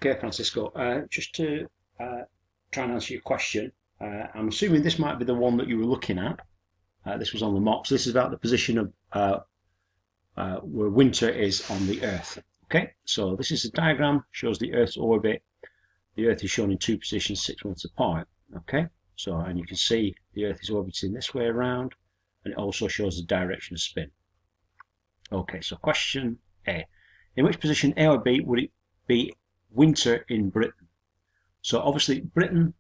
Okay, Francisco, just to try and answer your question, I'm assuming this might be the one that you were looking at. This was on the mock. So this is about the position of where winter is on the Earth. Okay, so this is a diagram, shows the Earth's orbit. The Earth is shown in two positions 6 months apart. Okay, so and you can see the Earth is orbiting this way around, and it also shows the direction of spin. Okay, so question A. In which position, A or B, would it be winter in Britain? So obviously Britain,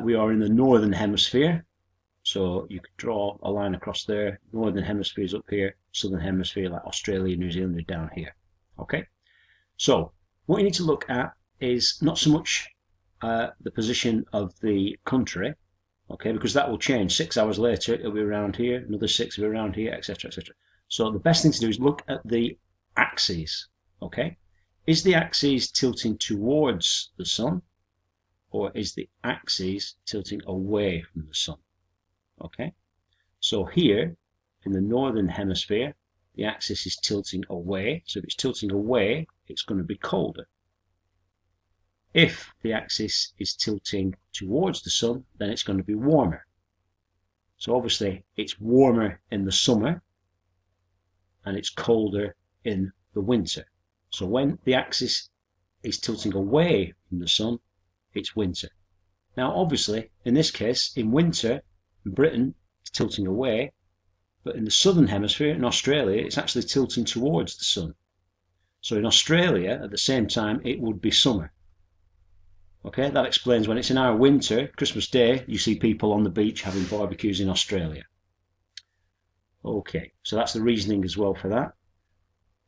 we are in the northern hemisphere. So you could draw a line across there. Northern hemisphere is up here. Southern hemisphere, like Australia, New Zealand, are down here. Okay. So what you need to look at is not so much the position of the country, okay, because that will change. 6 hours later, it'll be around here. Another 6 will be around here, etc., etc. So the best thing to do is look at the axes. Okay. Is the axis tilting towards the sun, or is the axis tilting away from the sun? Okay, so here in the northern hemisphere, the axis is tilting away. So if it's tilting away, it's going to be colder. If the axis is tilting towards the sun, then it's going to be warmer. So obviously it's warmer in the summer and it's colder in the winter. So when the axis is tilting away from the sun, it's winter. Now obviously in this case, in winter, Britain is tilting away, but in the southern hemisphere, in Australia, it's actually tilting towards the sun. So in Australia, at the same time, it would be summer. Okay, that explains when it's in our winter, Christmas Day, you see people on the beach having barbecues in Australia. Okay, so that's the reasoning as well for that.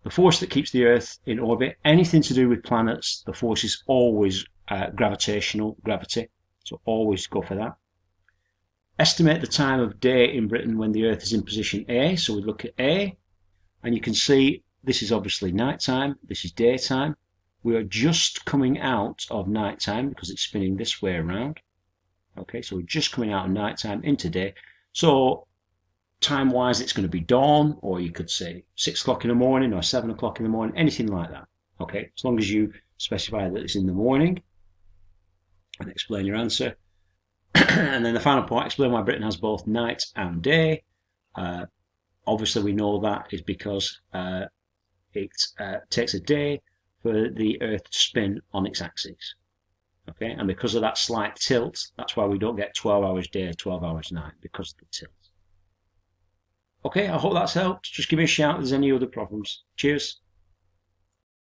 The force that keeps the Earth in orbit, anything to do with planets, the force is always gravitational, gravity. So always go for that. Estimate the time of day in Britain when the Earth is in position A. So we look at A, and you can see this is obviously nighttime, this is daytime. We are just coming out of nighttime because it's spinning this way around. Okay, so we're just coming out of nighttime into day. So time-wise, it's going to be dawn, or you could say 6 o'clock in the morning or 7 o'clock in the morning, anything like that. Okay, as long as you specify that it's in the morning and explain your answer. And then the final point, explain why Britain has both night and day. Obviously, we know that is because it takes a day for the Earth to spin on its axis. Okay, and because of that slight tilt, that's why we don't get 12 hours day, 12 hours night, because of the tilt. Okay, I hope that's helped. Just give me a shout if there's any other problems. Cheers.